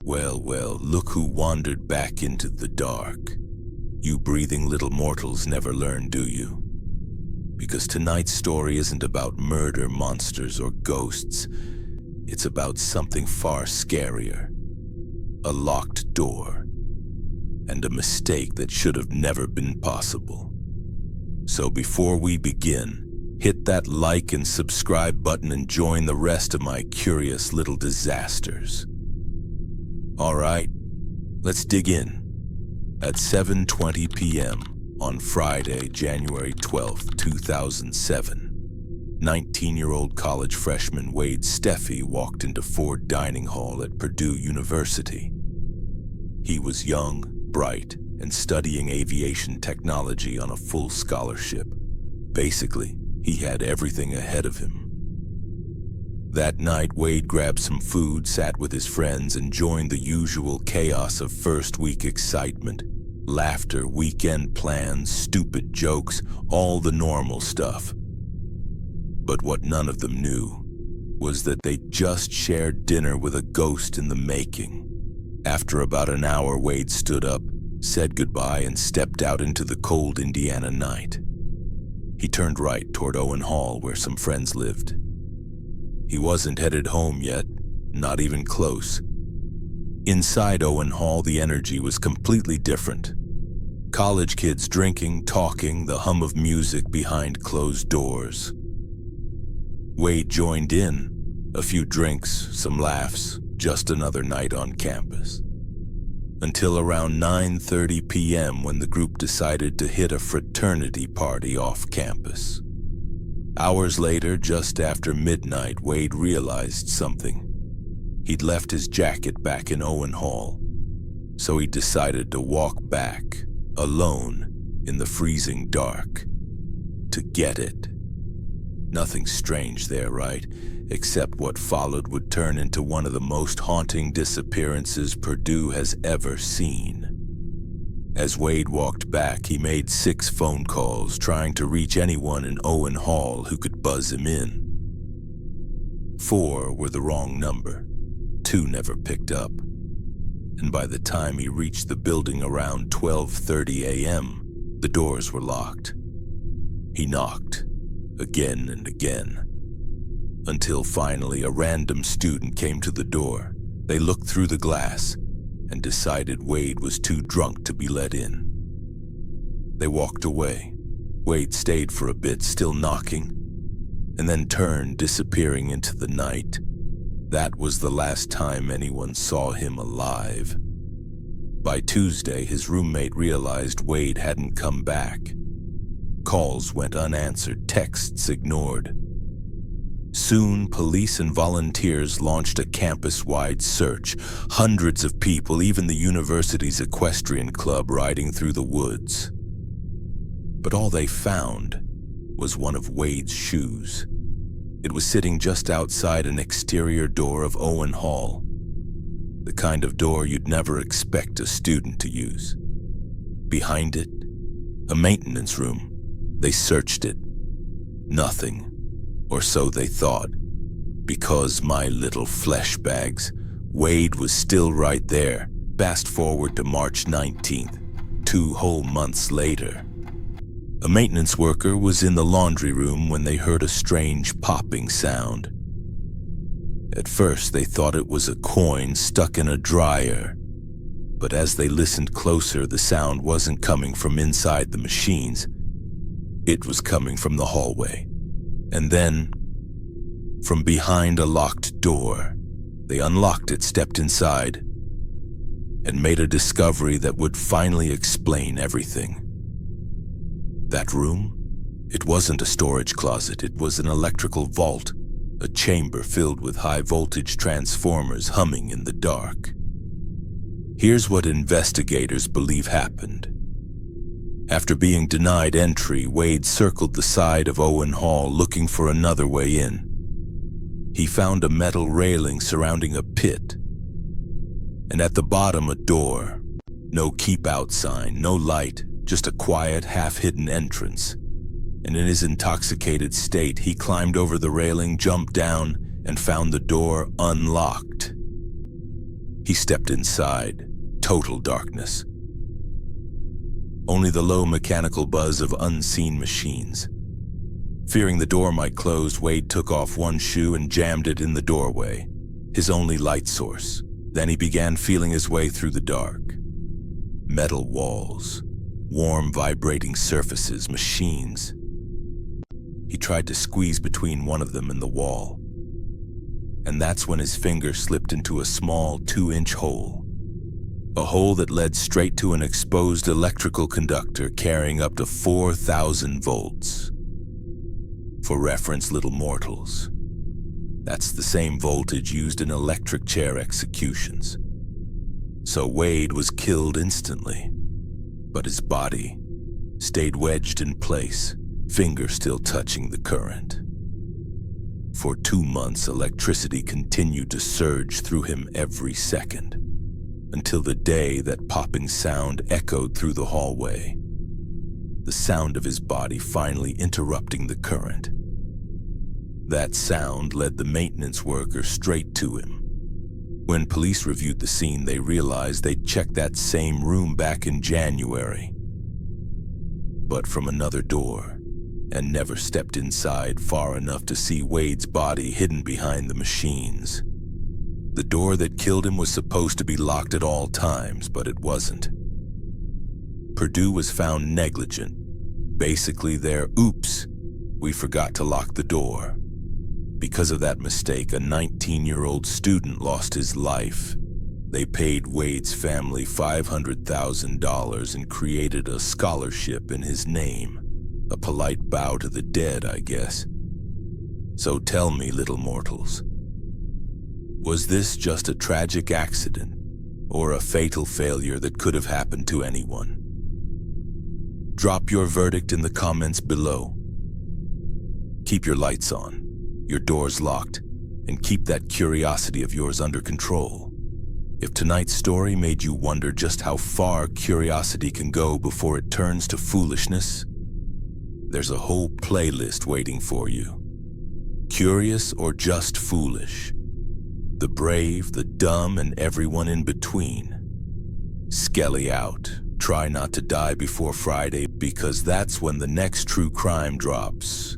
Well, well, look who wandered back into the dark. You breathing little mortals never learn, do you? Because tonight's story isn't about murder, monsters, or ghosts. It's about something far scarier. A locked door. And a mistake that should have never been possible. So before we begin, hit that like and subscribe button and join the rest of my curious little disasters. Alright, let's dig in. At 7:20 p.m. on Friday, January 12, 2007, 19-year-old college freshman Wade Steffey walked into Ford Dining Hall at Purdue University. He was young, bright, and studying aviation technology on a full scholarship. Basically, he had everything ahead of him. That night, Wade grabbed some food, sat with his friends, and joined the usual chaos of first-week excitement. Laughter, weekend plans, stupid jokes, all the normal stuff. But what none of them knew was that they just shared dinner with a ghost in the making. After about an hour, Wade stood up, said goodbye, and stepped out into the cold Indiana night. He turned right toward Owen Hall, where some friends lived. He wasn't headed home yet, not even close. Inside Owen Hall, the energy was completely different. College kids drinking, talking, the hum of music behind closed doors. Wade joined in. A few drinks, some laughs, just another night on campus. Until around 9:30 p.m. when the group decided to hit a fraternity party off campus. Hours later, just after midnight, Wade realized something. He'd left his jacket back in Owen Hall, so he decided to walk back, alone, in the freezing dark, to get it. Nothing strange there, right? Except what followed would turn into one of the most haunting disappearances Purdue has ever seen. As Wade walked back, he made 6 phone calls, trying to reach anyone in Owen Hall who could buzz him in. 4 were the wrong number. 2 never picked up. And by the time he reached the building around 12:30 a.m., the doors were locked. He knocked, again and again, until finally a random student came to the door. They looked through the glass and decided Wade was too drunk to be let in. They walked away. Wade stayed for a bit, still knocking, and then turned, disappearing into the night. That was the last time anyone saw him alive. By Tuesday, his roommate realized Wade hadn't come back. Calls went unanswered, texts ignored. Soon, police and volunteers launched a campus-wide search. Hundreds of people, even the university's equestrian club, riding through the woods. But all they found was one of Wade's shoes. It was sitting just outside an exterior door of Owen Hall, the kind of door you'd never expect a student to use. Behind it, a maintenance room. They searched it. Nothing. Or so they thought. Because, my little flesh bags, Wade was still right there. Fast forward to March 19th, 2 whole months later. A maintenance worker was in the laundry room when they heard a strange popping sound. At first, they thought it was a coin stuck in a dryer. But as they listened closer, the sound wasn't coming from inside the machines. It was coming from the hallway. And then, from behind a locked door, they unlocked it, stepped inside, and made a discovery that would finally explain everything. That room? It wasn't a storage closet, it was an electrical vault, a chamber filled with high-voltage transformers humming in the dark. Here's what investigators believe happened. After being denied entry, Wade circled the side of Owen Hall looking for another way in. He found a metal railing surrounding a pit, and at the bottom a door. No keep out sign, no light, just a quiet, half-hidden entrance. And in his intoxicated state, he climbed over the railing, jumped down, and found the door unlocked. He stepped inside, total darkness. Only the low mechanical buzz of unseen machines. Fearing the door might close, Wade took off one shoe and jammed it in the doorway, his only light source. Then he began feeling his way through the dark. Metal walls, warm vibrating surfaces, machines. He tried to squeeze between one of them and the wall. And that's when his finger slipped into a small 2-inch hole. A hole that led straight to an exposed electrical conductor carrying up to 4,000 volts. For reference, little mortals, that's the same voltage used in electric chair executions. So Wade was killed instantly, but his body stayed wedged in place, finger still touching the current. For 2 months, electricity continued to surge through him every second, until the day that popping sound echoed through the hallway, the sound of his body finally interrupting the current. That sound led the maintenance worker straight to him. When police reviewed the scene, they realized they'd checked that same room back in January, but from another door, and never stepped inside far enough to see Wade's body hidden behind the machines. The door that killed him was supposed to be locked at all times, but it wasn't. Purdue was found negligent. Basically their oops, we forgot to lock the door. Because of that mistake, a 19-year-old student lost his life. They paid Wade's family $500,000 and created a scholarship in his name. A polite bow to the dead, I guess. So tell me, little mortals, was this just a tragic accident or a fatal failure that could have happened to anyone? Drop your verdict in the comments below. Keep your lights on, your doors locked, and keep that curiosity of yours under control. If tonight's story made you wonder just how far curiosity can go before it turns to foolishness, there's a whole playlist waiting for you. Curious or just foolish. The brave, the dumb, and everyone in between. Skelly out. Try not to die before Friday, because that's when the next true crime drops.